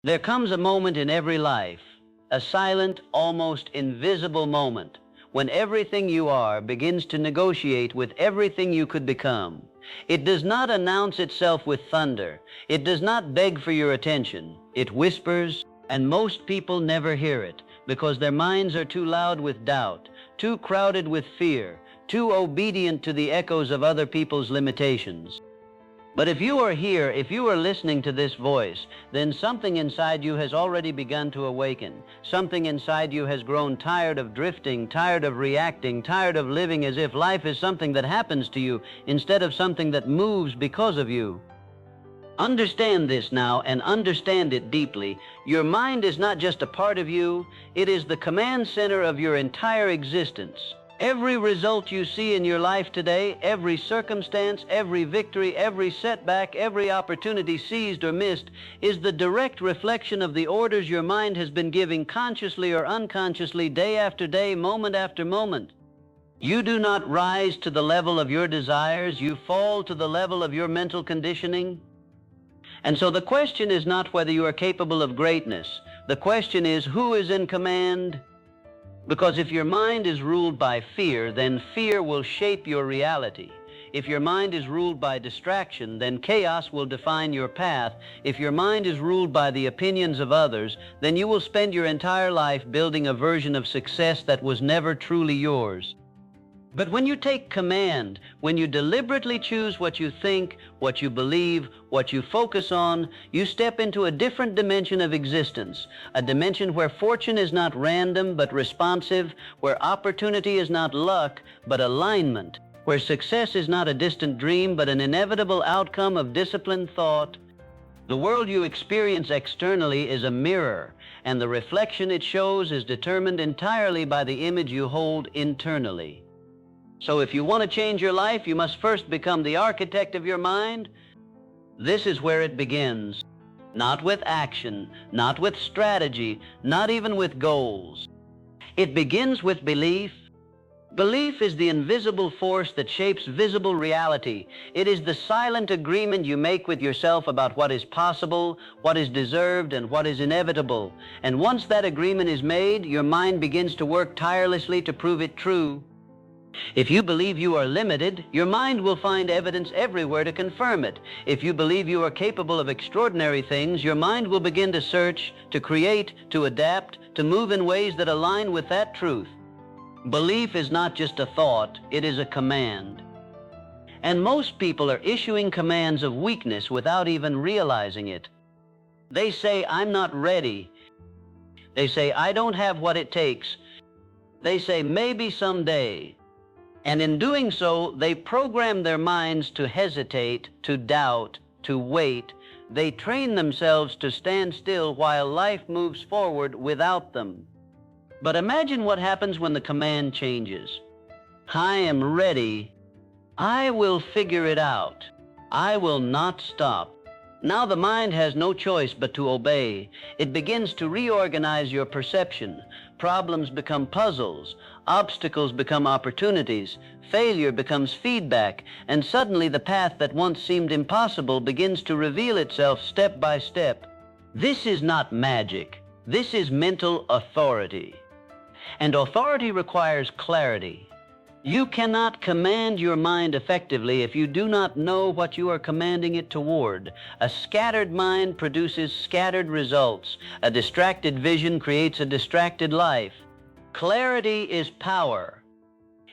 There comes a moment in every life, a silent, almost invisible moment, when everything you are begins to negotiate with everything you could become. It does not announce itself with thunder. It does not beg for your attention. It whispers, and most people never hear it because their minds are too loud with doubt, too crowded with fear, too obedient to the echoes of other people's limitations. But if you are here, if you are listening to this voice, then something inside you has already begun to awaken. Something inside you has grown tired of drifting, tired of reacting, tired of living as if life is something that happens to you instead of something that moves because of you. Understand this now and understand it deeply. Your mind is not just a part of you, it is the command center of your entire existence. Every result you see in your life today, every circumstance, every victory, every setback, every opportunity seized or missed is the direct reflection of the orders your mind has been giving consciously or unconsciously, day after day, moment after moment. You do not rise to the level of your desires, you fall to the level of your mental conditioning. And so the question is not whether you are capable of greatness. The question is, who is in command? Because if your mind is ruled by fear, then fear will shape your reality. If your mind is ruled by distraction, then chaos will define your path. If your mind is ruled by the opinions of others, then you will spend your entire life building a version of success that was never truly yours. But when you take command, when you deliberately choose what you think, what you believe, what you focus on, you step into a different dimension of existence, a dimension where fortune is not random but responsive, where opportunity is not luck but alignment, where success is not a distant dream but an inevitable outcome of disciplined thought. The world you experience externally is a mirror, and the reflection it shows is determined entirely by the image you hold internally. So if you want to change your life, you must first become the architect of your mind. This is where it begins. Not with action, not with strategy, not even with goals. It begins with belief. Belief is the invisible force that shapes visible reality. It is the silent agreement you make with yourself about what is possible, what is deserved, and what is inevitable. And once that agreement is made, your mind begins to work tirelessly to prove it true. If you believe you are limited, your mind will find evidence everywhere to confirm it. If you believe you are capable of extraordinary things, your mind will begin to search, to create, to adapt, to move in ways that align with that truth. Belief is not just a thought, it is a command. And most people are issuing commands of weakness without even realizing it. They say, "I'm not ready." They say, "I don't have what it takes." They say, "Maybe someday." And in doing so, they program their minds to hesitate, to doubt, to wait. They train themselves to stand still while life moves forward without them. But imagine what happens when the command changes. "I am ready. I will figure it out. I will not stop." Now the mind has no choice but to obey. It begins to reorganize your perception. Problems become puzzles. Obstacles become opportunities. Failure becomes feedback. And suddenly the path that once seemed impossible begins to reveal itself step by step. This is not magic. This is mental authority. And authority requires clarity. You cannot command your mind effectively if you do not know what you are commanding it toward. A scattered mind produces scattered results. A distracted vision creates a distracted life. Clarity is power.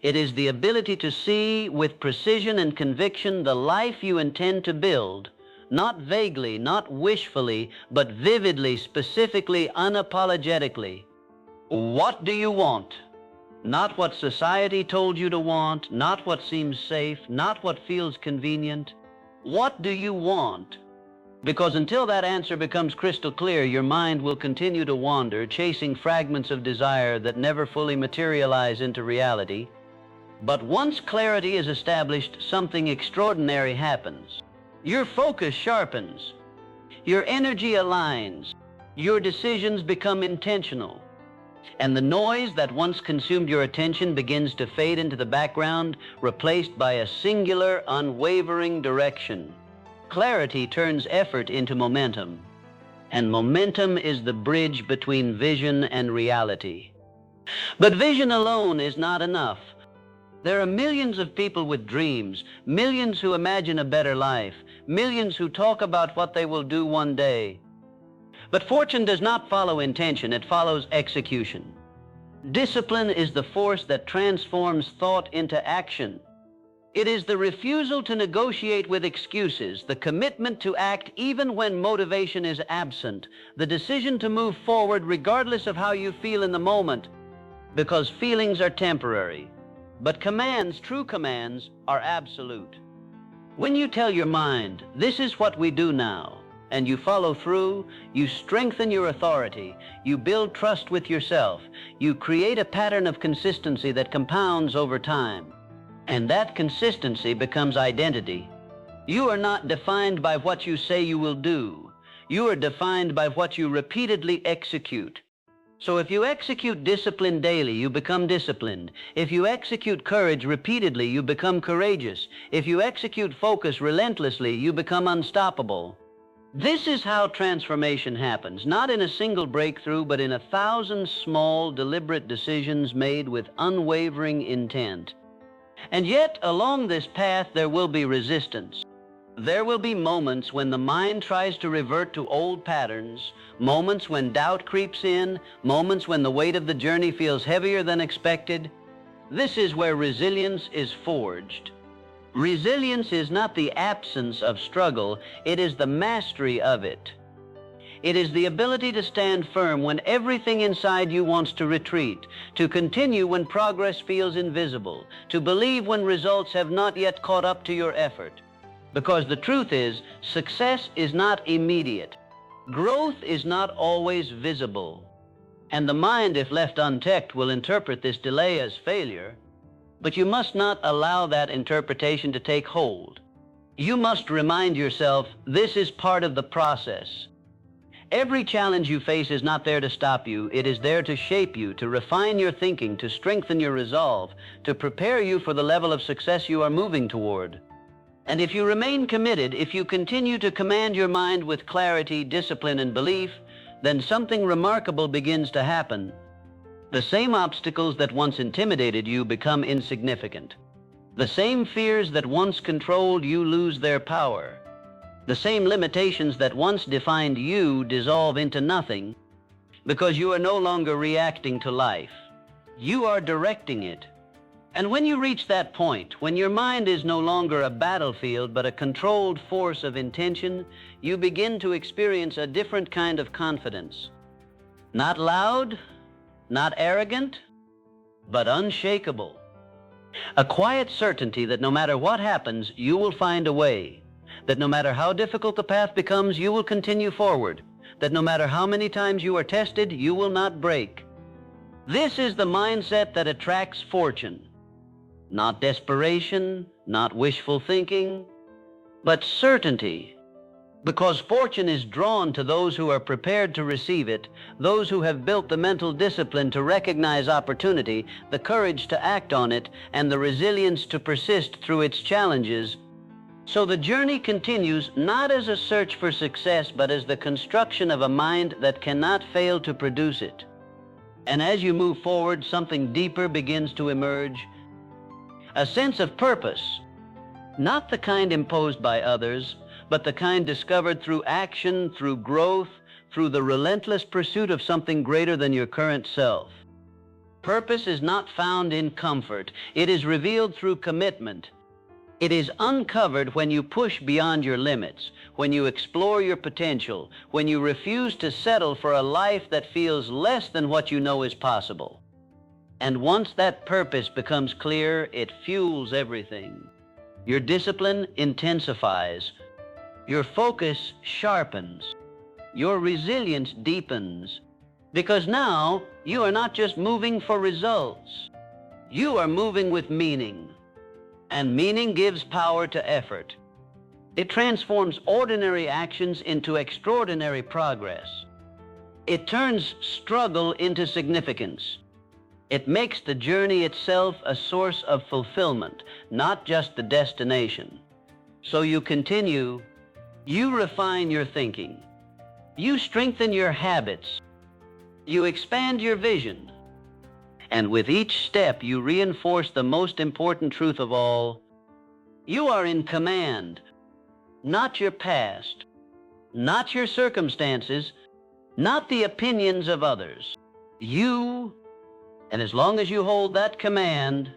It is the ability to see with precision and conviction the life you intend to build, not vaguely, not wishfully, but vividly, specifically, unapologetically. What do you want? Not what society told you to want, not what seems safe, not what feels convenient. What do you want? Because until that answer becomes crystal clear, your mind will continue to wander, chasing fragments of desire that never fully materialize into reality. But once clarity is established, something extraordinary happens. Your focus sharpens. Your energy aligns. Your decisions become intentional. And the noise that once consumed your attention begins to fade into the background, replaced by a singular, unwavering direction. Clarity turns effort into momentum. And momentum is the bridge between vision and reality. But vision alone is not enough. There are millions of people with dreams, millions who imagine a better life, millions who talk about what they will do one day. But fortune does not follow intention, it follows execution. Discipline is the force that transforms thought into action. It is the refusal to negotiate with excuses, the commitment to act even when motivation is absent, the decision to move forward regardless of how you feel in the moment, because feelings are temporary. But commands, true commands, are absolute. When you tell your mind, this is what we do now, and you follow through, you strengthen your authority, you build trust with yourself, you create a pattern of consistency that compounds over time. And that consistency becomes identity. You are not defined by what you say you will do. You are defined by what you repeatedly execute. So if you execute discipline daily, you become disciplined. If you execute courage repeatedly, you become courageous. If you execute focus relentlessly, you become unstoppable. This is how transformation happens, not in a single breakthrough, but in 1,000 small, deliberate decisions made with unwavering intent. And yet, along this path, there will be resistance. There will be moments when the mind tries to revert to old patterns, moments when doubt creeps in, moments when the weight of the journey feels heavier than expected. This is where resilience is forged. Resilience is not the absence of struggle, it is the mastery of it. It is the ability to stand firm when everything inside you wants to retreat, to continue when progress feels invisible, to believe when results have not yet caught up to your effort. Because the truth is, success is not immediate. Growth is not always visible. And the mind, if left unchecked, will interpret this delay as failure. But you must not allow that interpretation to take hold. You must remind yourself, this is part of the process. Every challenge you face is not there to stop you. It is there to shape you, to refine your thinking, to strengthen your resolve, to prepare you for the level of success you are moving toward. And if you remain committed, if you continue to command your mind with clarity, discipline, and belief, then something remarkable begins to happen. The same obstacles that once intimidated you become insignificant. The same fears that once controlled you lose their power. The same limitations that once defined you dissolve into nothing, because you are no longer reacting to life. You are directing it. And when you reach that point, when your mind is no longer a battlefield but a controlled force of intention, you begin to experience a different kind of confidence. Not loud, not arrogant, but unshakable. A quiet certainty that no matter what happens, you will find a way. That no matter how difficult the path becomes, you will continue forward. That no matter how many times you are tested, you will not break. This is the mindset that attracts fortune. Not desperation, not wishful thinking, but certainty. Because fortune is drawn to those who are prepared to receive it, those who have built the mental discipline to recognize opportunity, the courage to act on it, and the resilience to persist through its challenges. So the journey continues not as a search for success, but as the construction of a mind that cannot fail to produce it. And as you move forward, something deeper begins to emerge. A sense of purpose, not the kind imposed by others, but the kind discovered through action, through growth, through the relentless pursuit of something greater than your current self. Purpose is not found in comfort. It is revealed through commitment. It is uncovered when you push beyond your limits, when you explore your potential, when you refuse to settle for a life that feels less than what you know is possible. And once that purpose becomes clear, it fuels everything. Your discipline intensifies. Your focus sharpens. Your resilience deepens. Because now, you are not just moving for results. You are moving with meaning. And meaning gives power to effort. It transforms ordinary actions into extraordinary progress. It turns struggle into significance. It makes the journey itself a source of fulfillment, not just the destination. So you continue, you refine your thinking. You strengthen your habits. You expand your vision. And with each step, you reinforce the most important truth of all. You are in command, not your past, not your circumstances, not the opinions of others. You, and as long as you hold that command,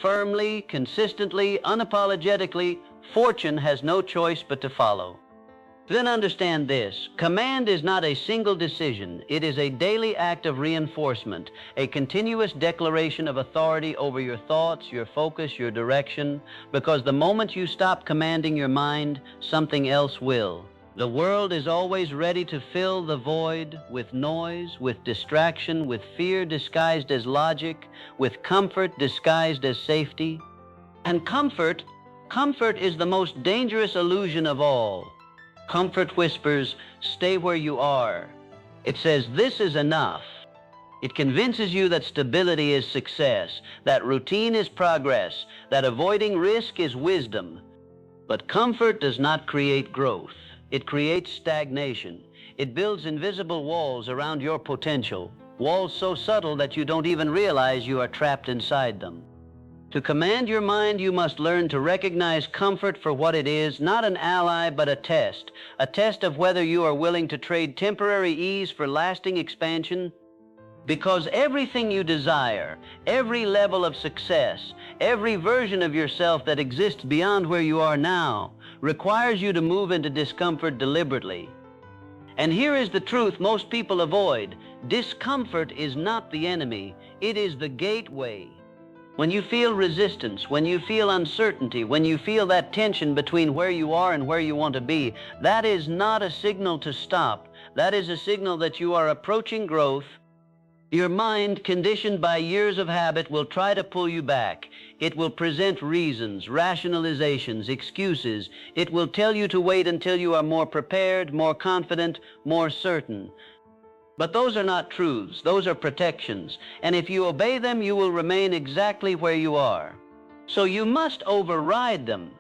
firmly, consistently, unapologetically, fortune has no choice but to follow. Then understand this: command is not a single decision. It is a daily act of reinforcement, a continuous declaration of authority over your thoughts, your focus, your direction, because the moment you stop commanding your mind, something else will. The world is always ready to fill the void with noise, with distraction, with fear disguised as logic, with comfort disguised as safety. And comfort is the most dangerous illusion of all. Comfort whispers, stay where you are. It says, this is enough. It convinces you that stability is success, that routine is progress, that avoiding risk is wisdom. But comfort does not create growth. It creates stagnation. It builds invisible walls around your potential, walls so subtle that you don't even realize you are trapped inside them. To command your mind, you must learn to recognize comfort for what it is, not an ally, but a test of whether you are willing to trade temporary ease for lasting expansion. Because everything you desire, every level of success, every version of yourself that exists beyond where you are now, requires you to move into discomfort deliberately. And here is the truth most people avoid: discomfort is not the enemy, it is the gateway. When you feel resistance, when you feel uncertainty, when you feel that tension between where you are and where you want to be, that is not a signal to stop. That is a signal that you are approaching growth. Your mind, conditioned by years of habit, will try to pull you back. It will present reasons, rationalizations, excuses. It will tell you to wait until you are more prepared, more confident, more certain. But those are not truths, those are protections, and if you obey them, you will remain exactly where you are. So you must override them.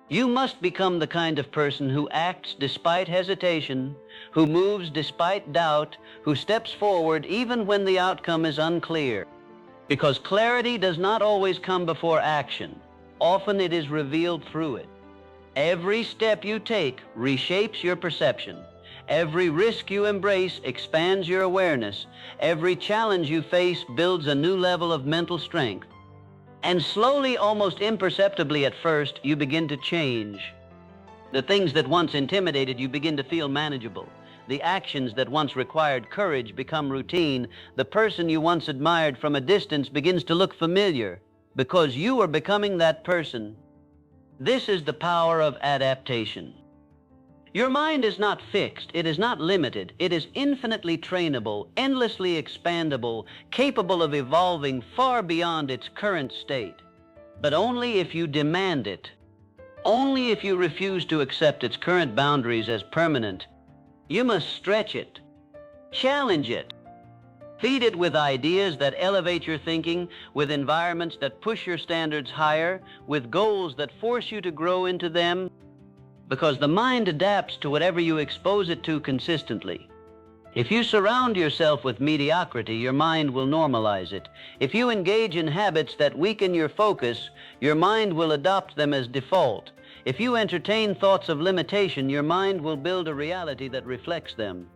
You must become the kind of person who acts despite hesitation, who moves despite doubt, who steps forward even when the outcome is unclear. Because clarity does not always come before action. Often it is revealed through it. Every step you take reshapes your perception. Every risk you embrace expands your awareness. Every challenge you face builds a new level of mental strength. And slowly, almost imperceptibly at first, you begin to change. The things that once intimidated you begin to feel manageable. The actions that once required courage become routine. The person you once admired from a distance begins to look familiar, because you are becoming that person. This is the power of adaptation. Your mind is not fixed, it is not limited, it is infinitely trainable, endlessly expandable, capable of evolving far beyond its current state. But only if you demand it, only if you refuse to accept its current boundaries as permanent. You must stretch it, challenge it, feed it with ideas that elevate your thinking, with environments that push your standards higher, with goals that force you to grow into them. Because the mind adapts to whatever you expose it to consistently. If you surround yourself with mediocrity, your mind will normalize it. If you engage in habits that weaken your focus, your mind will adopt them as default. If you entertain thoughts of limitation, your mind will build a reality that reflects them.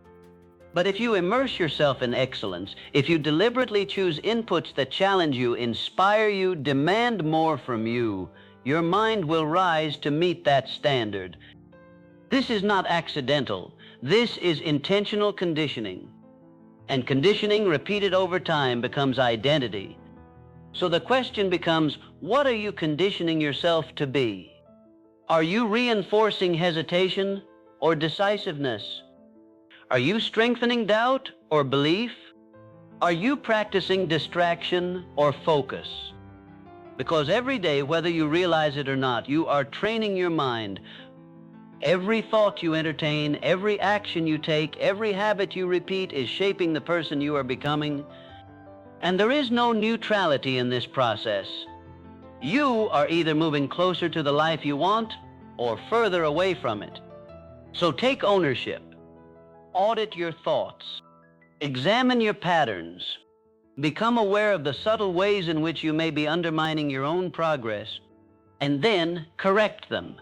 But if you immerse yourself in excellence, if you deliberately choose inputs that challenge you, inspire you, demand more from you, your mind will rise to meet that standard. This is not accidental. This is intentional conditioning. And conditioning repeated over time becomes identity. So the question becomes, what are you conditioning yourself to be? Are you reinforcing hesitation or decisiveness? Are you strengthening doubt or belief? Are you practicing distraction or focus? Because every day, whether you realize it or not, you are training your mind. Every thought you entertain, every action you take, every habit you repeat is shaping the person you are becoming. And there is no neutrality in this process. You are either moving closer to the life you want or further away from it. So take ownership. Audit your thoughts. Examine your patterns. Become aware of the subtle ways in which you may be undermining your own progress, and then correct them.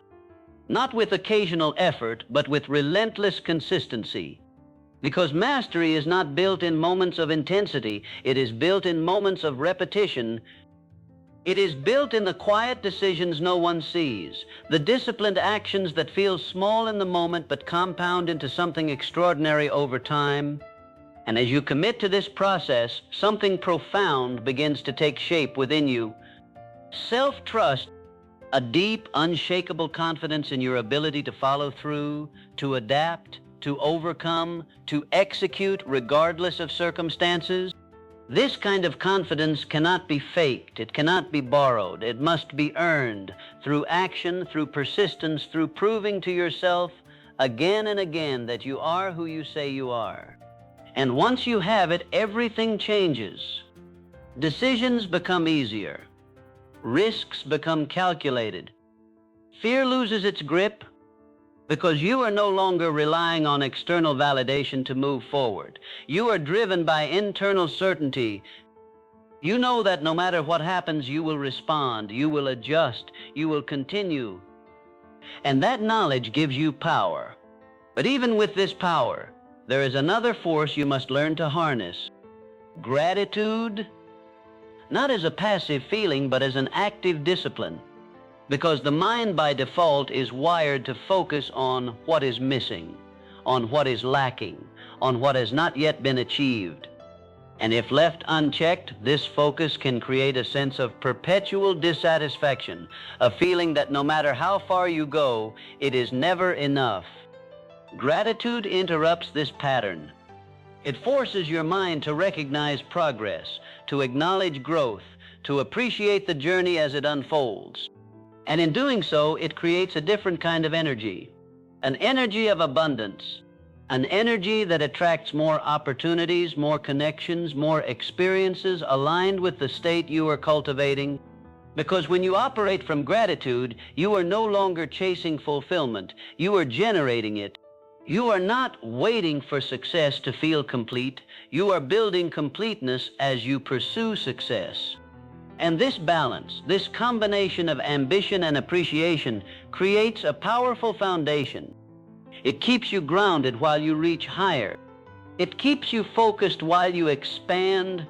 Not with occasional effort, but with relentless consistency. Because mastery is not built in moments of intensity, it is built in moments of repetition. It is built in the quiet decisions no one sees, the disciplined actions that feel small in the moment but compound into something extraordinary over time. And as you commit to this process, something profound begins to take shape within you. Self-trust, a deep, unshakable confidence in your ability to follow through, to adapt, to overcome, to execute regardless of circumstances. This kind of confidence cannot be faked, it cannot be borrowed, it must be earned through action, through persistence, through proving to yourself again and again that you are who you say you are. And once you have it, everything changes. Decisions become easier. Risks become calculated. Fear loses its grip, because you are no longer relying on external validation to move forward. You are driven by internal certainty. You know that no matter what happens, you will respond, you will adjust, you will continue. And that knowledge gives you power. But even with this power, there is another force you must learn to harness. Gratitude, not as a passive feeling, but as an active discipline. Because the mind by default is wired to focus on what is missing, on what is lacking, on what has not yet been achieved. And if left unchecked, this focus can create a sense of perpetual dissatisfaction, a feeling that no matter how far you go, it is never enough. Gratitude interrupts this pattern. It forces your mind to recognize progress, to acknowledge growth, to appreciate the journey as it unfolds. And in doing so, it creates a different kind of energy, an energy of abundance, an energy that attracts more opportunities, more connections, more experiences aligned with the state you are cultivating. Because when you operate from gratitude, you are no longer chasing fulfillment, you are generating it. You are not waiting for success to feel complete, you are building completeness as you pursue success. And this balance, this combination of ambition and appreciation creates a powerful foundation. It keeps you grounded while you reach higher. It keeps you focused while you expand.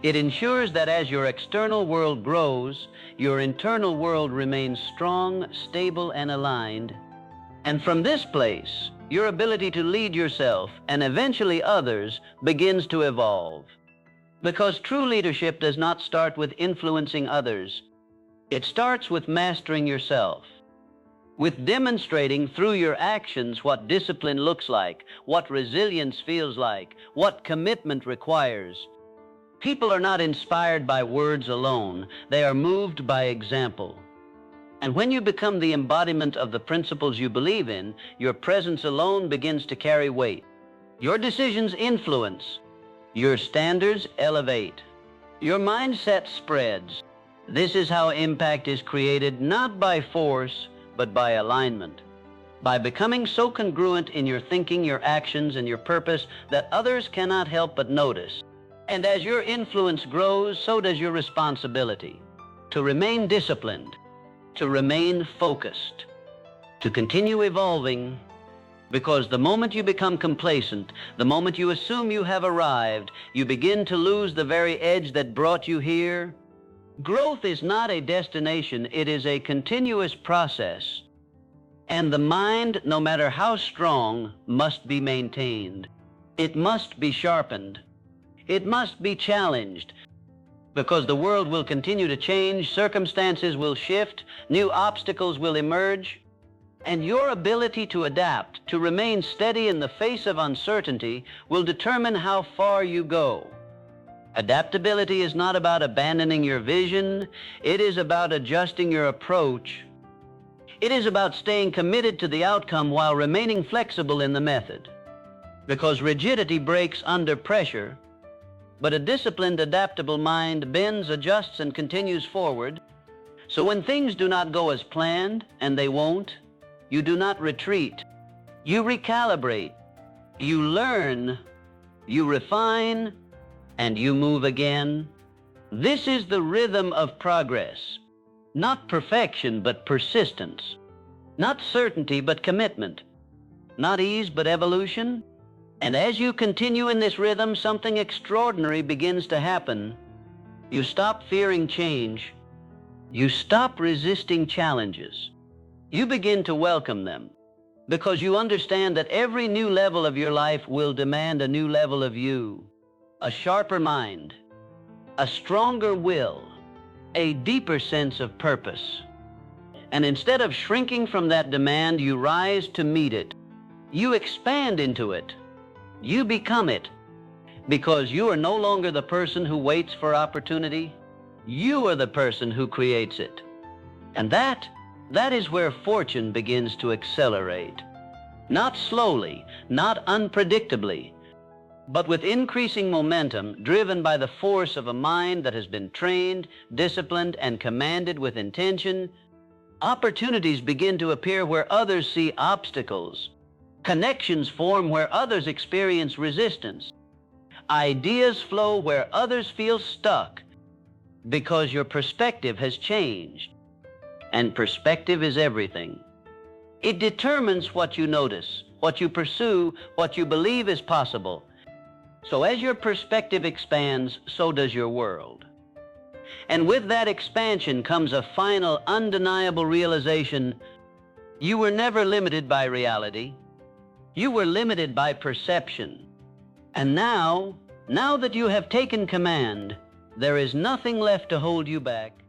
It ensures that as your external world grows, your internal world remains strong, stable, and aligned. And from this place, your ability to lead yourself and eventually others begins to evolve. Because true leadership does not start with influencing others. It starts with mastering yourself, with demonstrating through your actions what discipline looks like, what resilience feels like, what commitment requires. People are not inspired by words alone, they are moved by example. And when you become the embodiment of the principles you believe in, your presence alone begins to carry weight. Your decisions influence. Your standards elevate. Your mindset spreads. This is how impact is created, not by force, but by alignment. By becoming so congruent in your thinking, your actions, and your purpose that others cannot help but notice. And as your influence grows, so does your responsibility. To remain disciplined, to remain focused, to continue evolving. Because the moment you become complacent, the moment you assume you have arrived, you begin to lose the very edge that brought you here. Growth is not a destination, it is a continuous process. And the mind, no matter how strong, must be maintained. It must be sharpened. It must be challenged. Because the world will continue to change, circumstances will shift, new obstacles will emerge. And your ability to adapt, to remain steady in the face of uncertainty, will determine how far you go. Adaptability is not about abandoning your vision. It is about adjusting your approach. It is about staying committed to the outcome while remaining flexible in the method. Because rigidity breaks under pressure, but a disciplined, adaptable mind bends, adjusts, and continues forward. So when things do not go as planned, and they won't, you do not retreat. You recalibrate. You learn, you refine, and you move again. This is the rhythm of progress. Not perfection, but persistence. Not certainty, but commitment. Not ease, but evolution. And as you continue in this rhythm, something extraordinary begins to happen. You stop fearing change. You stop resisting challenges. You begin to welcome them because you understand that every new level of your life will demand a new level of you. A sharper mind, a stronger will, a deeper sense of purpose. And instead of shrinking from that demand, you rise to meet it. You expand into it. You become it, because you are no longer the person who waits for opportunity. You are the person who creates it. And that is where fortune begins to accelerate. Not slowly, not unpredictably, but with increasing momentum, driven by the force of a mind that has been trained, disciplined, and commanded with intention. Opportunities begin to appear where others see obstacles. Connections form where others experience resistance. Ideas flow where others feel stuck, because your perspective has changed. And perspective is everything. It determines what you notice, what you pursue, what you believe is possible. So as your perspective expands, so does your world. And with that expansion comes a final, undeniable realization: you were never limited by reality. You were limited by perception. And now that you have taken command, there is nothing left to hold you back.